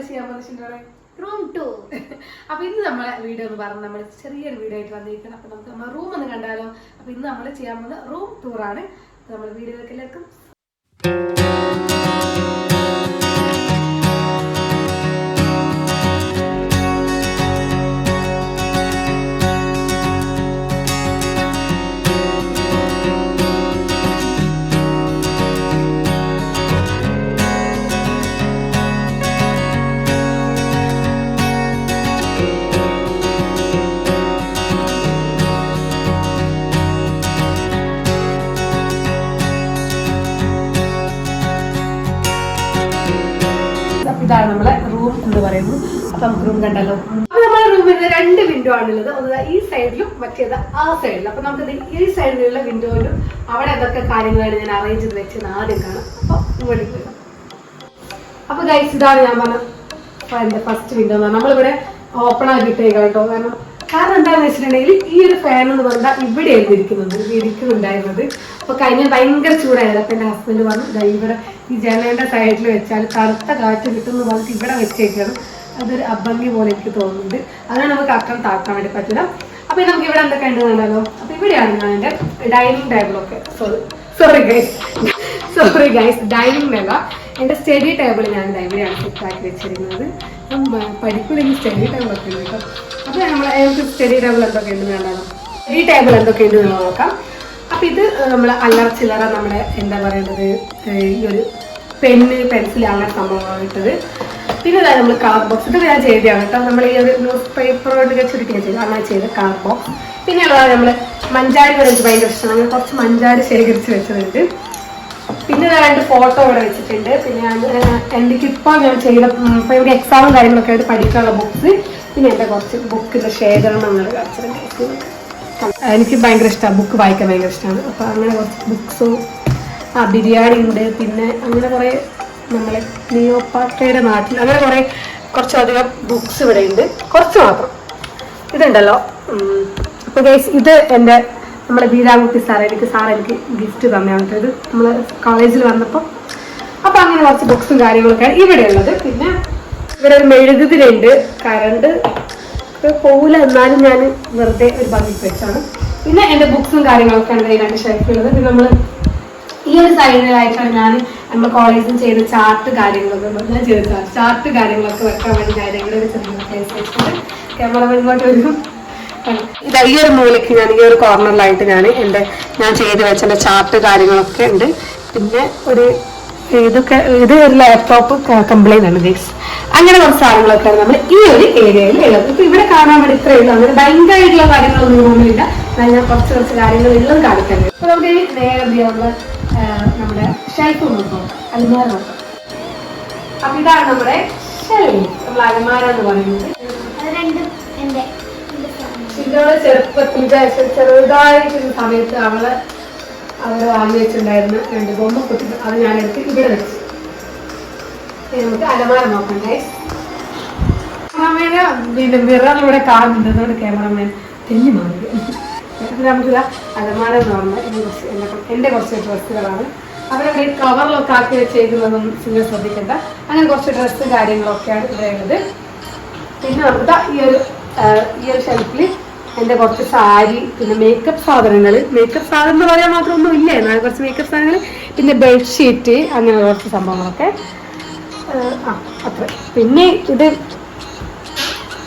ചെയ്യാൻ പോകുന്ന room tour. അപ്പൊ ഇന്ന് നമ്മളെ വീഡിയോ എന്ന് പറഞ്ഞ് നമ്മൾ ചെറിയൊരു വീഡിയോ ആയിട്ട് വന്നിരിക്കണം. അപ്പൊ നമുക്ക് നമ്മളെ റൂം ഒന്ന് കണ്ടാലോ. അപ്പൊ ഇന്ന് നമ്മൾ ചെയ്യാൻ പോകുന്ന റൂം ടൂറാണ്. നമ്മൾ വീഡിയോയിലേക്ക് എല്ലാവർക്കും ഇതാണ് നമ്മളെ റൂം എന്ന് പറയുന്നത്. അപ്പൊ നമുക്ക് റൂം കണ്ടല്ലോ. അപ്പൊ നമ്മുടെ റൂമിന് 2 വിൻഡോ ആണുള്ളത്. ഒന്ന് ഈ സൈഡിലും മറ്റേത് ആ സൈഡിലും. അപ്പൊ നമുക്ക് ഈ സൈഡിലുള്ള വിൻഡോയിലും അവിടെ എന്തൊക്കെ കാര്യങ്ങളാണ് ഞാൻ അറേഞ്ച് ചെയ്ത് വെച്ചത് ആദ്യം കാണാം. അപ്പൊ ഇങ്ങോട്ട് പോകാം. അപ്പൊ ഗൈസ് ഇതാണ് ഞാൻ പറഞ്ഞ എന്റെ ഫസ്റ്റ് വിൻഡോ എന്ന് പറഞ്ഞാൽ നമ്മളിവിടെ ഓപ്പൺ ആക്കിയിട്ടേക്കാം കേട്ടോ. കാരണം എന്താണെന്ന് വെച്ചിട്ടുണ്ടെങ്കിൽ ഈ ഒരു ഫാൻ എന്ന് പറഞ്ഞാൽ ഇവിടെയായിരുന്നു ഇരിക്കുന്നുണ്ടായിരുന്നത്. അപ്പൊ കഴിഞ്ഞ ഭയങ്കര ചൂടായിരുന്നു. അപ്പൊ എന്റെ ഹസ്ബൻഡ് പറഞ്ഞു ഇവിടെ ഈ ജനലിന്റെ സൈഡിൽ വെച്ചാൽ കറുത്ത കാറ്റ് കിട്ടുമെന്ന് പറഞ്ഞിട്ട് ഇവിടെ വെച്ചേക്കാണ്. അതൊരു അഭംഗി പോലെ എനിക്ക് തോന്നുന്നുണ്ട്. അതാണ് നമുക്ക് അക്കം താക്കാൻ വേണ്ടി പറ്റില്ല. അപ്പൊ നമുക്ക് ഇവിടെ എന്തൊക്കെ ഉണ്ടെന്നുണ്ടല്ലോ. അപ്പൊ ഇവിടെയാണ് ഞാൻ എന്റെ ഡൈനിങ് ടേബിളൊക്കെ സോറി ഗൈസ് ഡൈനിങ് അല്ല, എന്റെ സ്റ്റഡി ടേബിൾ ഞാൻ ഇവിടെയാണ് സെറ്റാക്കി വെച്ചിരിക്കുന്നത്. പഠിക്കുന്നെങ്കിൽ സ്റ്റഡി ടേബിളൊക്കെ ഉണ്ട് കേട്ടോ. അപ്പൊ നമുക്ക് സ്റ്റഡി ടേബിൾ എന്തൊക്കെ ഉണ്ടെന്നുണ്ടല്ലോ. സ്റ്റഡി ടേബിൾ എന്തൊക്കെ ഉണ്ടെന്ന് നോക്കാം. അപ്പൊ ഇത് നമ്മൾ അല്ലറ ചില്ലറ നമ്മുടെ എന്താ പറയുന്നത് ഈ ഒരു പെന്ന് പെൻസിൽ അങ്ങനെ സംഭവമാണ് ഇട്ടത്. പിന്നെ നമ്മൾ കാർ ബോക്സ് ഇത് ഞാൻ ചെയ്തതാണ് കേട്ടോ. നമ്മൾ ഈ ഒരു ന്യൂസ് പേപ്പറോടൊക്കെ ചുരുക്കി ചെയ്ത് അങ്ങനെ ചെയ്ത കാർ ബോക്സ്. പിന്നെ ഉള്ളത് നമ്മൾ മഞ്ചാടി ഇവിടെ എനിക്ക് ഭയങ്കര ഇഷ്ടമാണ്. അങ്ങനെ കുറച്ച് മഞ്ചാടി ശേഖരിച്ച് വെച്ചതുണ്ട്. പിന്നെ 2 ഫോട്ടോ ഇവിടെ വെച്ചിട്ടുണ്ട്. പിന്നെ എനിക്കിപ്പോൾ ഞാൻ ചെയ്ത ഇപ്പോൾ ഇവിടെ എക്സാമും കാര്യങ്ങളൊക്കെ ആയിട്ട് പഠിക്കാനുള്ള ബുക്സ്. പിന്നെ എൻ്റെ കുറച്ച് ബുക്കിൻ്റെ ശേഖരണം അങ്ങനെ കാണിച്ചിട്ടുണ്ട്. എനിക്ക് ഭയങ്കര ഇഷ്ടമാണ്, ബുക്ക് വായിക്കാൻ ഭയങ്കര ഇഷ്ടമാണ്. അപ്പോൾ അങ്ങനെ കുറച്ച് ബുക്സും ബിരിയാണി ഉണ്ട്. പിന്നെ അങ്ങനെ കുറേ നമ്മളെ നിയോപ്പാക്കയുടെ നാട്ടിൽ അങ്ങനെ കുറച്ചധികം ബുക്സ് ഇവിടെ ഉണ്ട്. കുറച്ച് മാത്രം ഇതുണ്ടല്ലോ. അപ്പോൾ ഗൈസ് ഇത് എൻ്റെ നമ്മുടെ ബീരാൻകുട്ടി എനിക്ക് ഗിഫ്റ്റ് തന്നെയാണ് ഇത് നമ്മൾ കോളേജിൽ വന്നപ്പോൾ. അപ്പോൾ അങ്ങനെ കുറച്ച് ബുക്സും കാര്യങ്ങളൊക്കെയാണ് ഇവിടെ ഉള്ളത്. പിന്നെ ഇവിടെ ഒരു മെഴുകുതിരുണ്ട്. കറണ്ട് പോകില്ല, എന്നാലും ഞാൻ വെറുതെ ഒരു ഭംഗിക്ക് വെച്ചാണ്. പിന്നെ എൻ്റെ ബുക്സും കാര്യങ്ങളൊക്കെയാണ് മെയിനായിട്ട് ഷെൽഫിലുള്ളത്. പിന്നെ നമ്മൾ ഈ ഒരു സൈഡിലായിട്ടാണ് ഞാൻ നമ്മൾ കോളേജിൽ ചെയ്ത ചാർട്ട് കാര്യങ്ങളൊക്കെ വെക്കാൻ വേണ്ടി കാര്യങ്ങൾ വെച്ചിട്ടുണ്ട്. ക്യാമറ ഇങ്ങോട്ട് വരും. ഇത് ഈ ഒരു മൂലയ്ക്ക് ഞാൻ ഈ ഒരു കോർണറിലായിട്ട് ഞാൻ ചെയ്ത് വെച്ച ചാർട്ട് കാര്യങ്ങളൊക്കെ ഉണ്ട്. പിന്നെ ഇത് ഒരു ലാപ്ടോപ്പ് കംപ്ലൈന്റ് ആണ് ഗൈസ്. അങ്ങനെ കുറച്ച് സാധനങ്ങളൊക്കെയാണ് നമ്മൾ ഈ ഒരു ഏരിയയിൽ ഉള്ളത്. ഇപ്പൊ ഇവിടെ കാണാൻ വേണ്ടി ഇത്രയേ ഉള്ളൂ. അങ്ങനെ ഭയങ്കരമായിട്ടുള്ള കാര്യങ്ങളൊന്നും റൂമിലില്ല. ഞാൻ കുറച്ച് കാര്യങ്ങൾ ഉള്ളത് കാണിക്കാൻ. അപ്പൊ നമുക്ക് നേരെ നമ്മുടെ ഷെൽഫ് നോക്കാം, അലമാര നോക്കാം. അപ്പൊ ഇതാണ് നമ്മുടെ ഷെൽഫ്, നമ്മൾ അലമാര എന്ന് പറയുന്നത്. ഇതോടെ ചെറുപ്പത്തിൽ ചെറുതായിട്ടുള്ള സമയത്ത് അവര് വാങ്ങി വെച്ചിട്ടുണ്ടായിരുന്നു 2 ബൊമ്മ കുട്ടി. അത് ഞാനെടുത്ത് ഇവിടെ വെച്ചു. നമുക്ക് അലമാര നോക്കാം ഗൈസ്. ക്യാമറമാനെ പിന്നെ മിററിലൂടെ കാണുന്നുണ്ട്. അതുകൊണ്ട് ക്യാമറമാൻ തെന്നി മാറി. നമുക്ക് അലമാര എന്ന് പറഞ്ഞാൽ എൻ്റെ കുറച്ച് ഡ്രസ്സുകളാണ്. അവരവിടെ കവറിലൊക്കെ ആക്കി വെച്ചേക്കുന്നതൊന്നും നിങ്ങൾ ശ്രദ്ധിക്കേണ്ട. അങ്ങനെ കുറച്ച് ഡ്രസ്സ് കാര്യങ്ങളൊക്കെയാണ് ഇവിടെ ഉള്ളത്. പിന്നെ നമുക്ക് ഈ ഒരു ഷെൽഫിൽ എൻ്റെ കുറച്ച് സാരി, പിന്നെ മേക്കപ്പ് സാധനം എന്ന് പറയാൻ മാത്രമൊന്നും ഇല്ല, എന്നാൽ കുറച്ച് മേക്കപ്പ് സാധനങ്ങൾ, പിന്നെ ബെഡ്ഷീറ്റ്, അങ്ങനെ കുറച്ച് സംഭവങ്ങളൊക്കെ അത്ര. പിന്നെ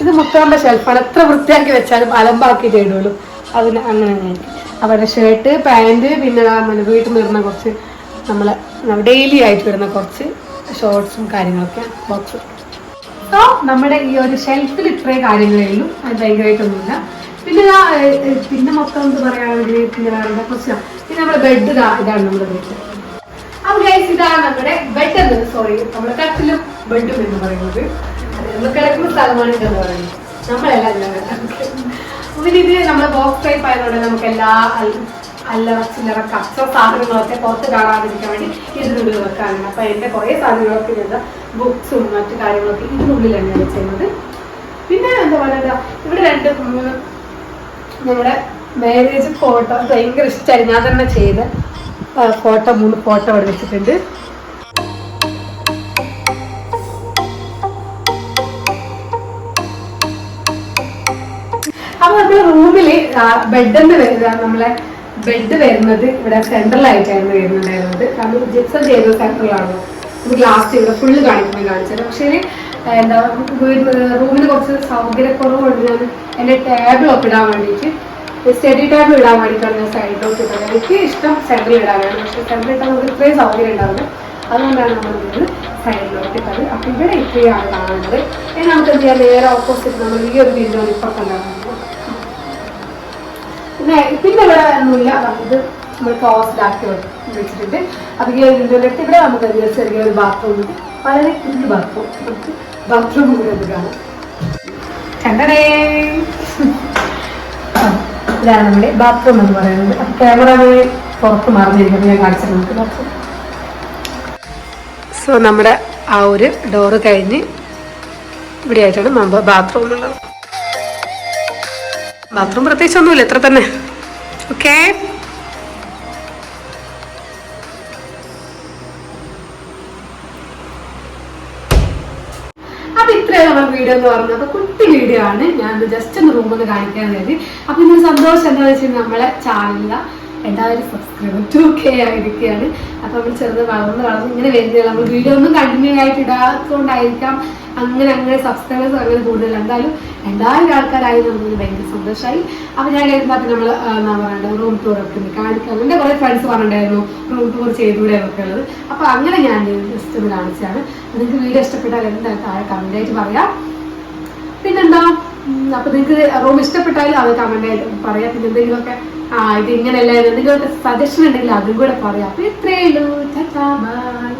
ഇത് മുത്താൻ്റെ ഷെൽഫാണ്. എത്ര വൃത്തിയാക്കി വെച്ചാലും അലമ്പാക്കി ചെയ്തോളൂ. അതിന് അങ്ങനെ അവരുടെ ഷർട്ട്, പാൻറ്, പിന്നെ വീട്ടിൽ നിന്ന് ഇടുന്ന കുറച്ച് നമ്മൾ ഡെയിലി ആയിട്ട് വരുന്ന കുറച്ച് ഷോർട്സും കാര്യങ്ങളൊക്കെ ബോക്സ്. സോ നമ്മുടെ ഈ ഒരു ഷെൽഫിൽ ഇത്രയും കാര്യങ്ങളേ ഉള്ളൂ. അത് ഭയങ്കരമായിട്ടൊന്നുമില്ല. പിന്നെ മൊത്തം എന്ത് പറയുകയാണെങ്കിൽ പിന്നെ വേറെ കുറച്ച് പിന്നെ നമ്മുടെ ബെഡ് ഇതാണ് നമ്മുടെ ബെഡ്. അപ്പോൾ ഗൈസ് ഇതാണ് നമ്മുടെ ബെഡ് എന്നത്. സോറി, നമ്മുടെ കട്ടിലും ബെഡും എന്ന് പറയുന്നത് നമ്മൾ കിടക്കുന്ന സ്ഥലമാണ് ഇതെന്ന് പറയുന്നത്. നമ്മളെല്ലാം പിന്നെ ഇത് നമ്മുടെ ബോക്സ് ടൈപ്പ് ആയതുകൊണ്ട് നമുക്ക് എല്ലാ അല്ലറ ചില്ലറ കച്ച സാധനങ്ങളൊക്കെ പുറത്ത് കാണാതിരിക്കാൻ വേണ്ടി ഇതിനുള്ളിൽ വെക്കാറുണ്ട്. അപ്പൊ എന്റെ കുറെ സാധനങ്ങളൊക്കെ ചെയ്ത ബുക്സും മറ്റു കാര്യങ്ങളൊക്കെ ഇതിനുള്ളിലാണ് ഞാൻ ചെയ്യുന്നത്. പിന്നെ എന്താ പറയുക, ഇവിടെ 2 3 ഞങ്ങളുടെ മാരേജ് ഫോട്ടോ ഭയങ്കര ഇഷ്ടമായി. ഞാൻ തന്നെ ചെയ്ത 3 ഫോട്ടോ അവിടെ വെച്ചിട്ടുണ്ട്. പിന്നെ നമ്മുടെ ഈ ഒരു ഷെൽഫിൽ ഇത്രയും കാര്യങ്ങളേ ഉള്ളൂ. അത് ഭയങ്കരമായിട്ടൊന്നുമില്ല. പിന്നെ നമ്മൾ ബോക്സ് ടൈപ്പ് ആയതുകൊണ്ട് നമുക്ക് എല്ലാ അല്ലറ ചില്ലറ കച്ച സാധനങ്ങളൊക്കെ പുറത്ത് കാണാതിരിക്കാൻ വേണ്ടി ഇതിനുള്ളിൽ വെക്കാറുണ്ട്. അപ്പൊ എന്റെ കുറെ സാധനങ്ങളൊക്കെ ചെയ്ത ബുക്സും മറ്റു കാര്യങ്ങളൊക്കെ ഇതിനുള്ളിലാണ് ഞാൻ ചെയ്യുന്നത്. പിന്നെ എന്താ പറയുക, ഇവിടെ 2 3 ഞങ്ങളുടെ മാരേജ് ഫോട്ടോ ഭയങ്കര ഇഷ്ടമായി. ഞാൻ തന്നെ ചെയ്ത 4 ഫോട്ടോ റൂമിൽ ബെഡിന്ന് വരുന്നത് നമ്മളെ ബെഡ് വരുന്നത് ഇവിടെ സെൻട്രലായിട്ടായിരുന്നു വരുന്നുണ്ടായിരുന്നത്. കാരണം ജിപ്സം ചെയ്ത സെൻട്രലാണല്ലോ. നമുക്ക് ലാസ്റ്റ് ഇവിടെ ഫുള്ള് കാണിച്ചത്. പക്ഷേ എന്താ റൂമിന് കുറച്ച് സൗകര്യക്കുറവുണ്ട്. ഞാൻ എൻ്റെ ടേബിളൊക്കെ ഇടാൻ വേണ്ടിയിട്ട് സ്റ്റഡി ടേബിൾ ഇടാൻ വേണ്ടിയിട്ടാണ് ഞാൻ സൈഡിലോട്ട് ഇട്ടത്. എനിക്ക് ഇഷ്ടം സെൻട്രൽ ഇടാനാണ്. പക്ഷേ സെൻട്രൽ ഇട്ടാൽ നമുക്ക് ഇത്രയും സൗകര്യം ഉണ്ടാവില്ല. അതുകൊണ്ടാണ് നമ്മൾ ഇത് സൈഡിലോട്ട് ഇട്ടത്. അപ്പം ഇവിടെ ഇത്രയാണ് കാണുന്നത്. ഇനി നമുക്ക് എന്ത് ചെയ്യാം, നേരെ ഓപ്പോസിറ്റ് നമ്മൾ ഈ ഒരു വിൻഡോ ഇപ്പം കണ്ടാകുന്നത്. പിന്നെ ഇവിടെ ഒന്നുമില്ല. ഇത് നമ്മൾ ക്ലോസ്ഡ് ആക്കി വെച്ചിട്ടുണ്ട്. അപ്പം ഈ ഒരു വിൻഡോയിലെടുത്ത് ഇവിടെ നമുക്ക് ചെറിയൊരു ബാത്റൂം ഉണ്ട്. വളരെ കുഞ്ഞു ബാത്റൂം. നമുക്ക് ബാത്റൂം കൂടെ ഒന്ന് കാണാം. കണ്ടടേ, ഇതാണ് നമ്മുടെ ബാത്റൂം എന്ന് പറയുന്നത്. അപ്പം ക്യാമറ പുറത്ത് മറിഞ്ഞിരിക്കുന്നത് ഞാൻ കാണിച്ചത് നമുക്ക് ബാത്റൂം. സോ നമ്മുടെ ആ ഒരു ഡോറ് കഴിഞ്ഞ് ഇവിടെ ആയിട്ടാണ് നമ്മൾ ബാത്റൂം ഉള്ളത്. ബാത്റൂം പ്രത്യേകിച്ച് ഒന്നുമില്ല, ഇത്ര തന്നെ. ഓക്കെ, അപ്പൊ ഇത്രയാണ് നമ്മുടെ വീഡിയോ എന്ന് പറഞ്ഞത്. അപ്പൊ കുട്ടി വീഡിയോ ആണ്. ഞാൻ ജസ്റ്റ് ഒന്ന് റൂം ഒന്ന് കാണിക്കാൻ വേണ്ടി. അപ്പൊ ഇതിന് സന്തോഷം എന്താണെന്ന് വെച്ചാൽ നമ്മളെ ചാനലിൽ എല്ലാവരും സബ്സ്ക്രൈബർ 2K ആയിരിക്കുകയാണ്. അപ്പൊ നമ്മൾ ചെറുത് വളർന്ന് ഇങ്ങനെ വരുന്നില്ല. നമ്മൾ വീഡിയോ ഒന്നും കണ്ടിന്യൂ ആയിട്ട് ഇടാത്തതുകൊണ്ടായിരിക്കാം അങ്ങനെ സബ്സ്ക്രൈബേഴ്സ് അങ്ങനെ കൂടുതൽ. എന്തായാലും എല്ലാവരും ആൾക്കാരായി നമുക്ക് ഭയങ്കര സന്തോഷമായി. അപ്പൊ ഞാൻ കഴിഞ്ഞാൽ നമ്മൾ എന്താ പറയണ്ടത്, റൂം ടൂർ ഒക്കെ കാണിക്കാം. എൻ്റെ കുറെ ഫ്രണ്ട്സ് പറഞ്ഞിട്ടുണ്ടായിരുന്നു റൂം ടൂർ ചെയ്തുകൂടെ എന്നൊക്കെ ഉള്ളത്. അപ്പൊ അങ്ങനെ ഞാൻ ജസ്റ്റ് ഒന്ന് കാണിച്ചാണ്. നിങ്ങൾക്ക് വീഡിയോ ഇഷ്ടപ്പെട്ടാൽ എന്തായാലും താഴെ കമന്റ് ആയിട്ട് പറയാം. പിന്നെന്താ, അപ്പൊ നിങ്ങൾക്ക് റൂം ഇഷ്ടപ്പെട്ടാലും അത് കമന്റ് ആയിട്ട് പറയാം. പിന്നെ എന്തെങ്കിലുമൊക്കെ ഇത് ഇങ്ങനെയല്ല എന്തെങ്കിലുമൊക്കെ സജഷൻ ഉണ്ടെങ്കിൽ അതും കൂടെ പറയാം. അപ്പൊ ഇത്രയേ ഉള്ളൂ. ബൈ.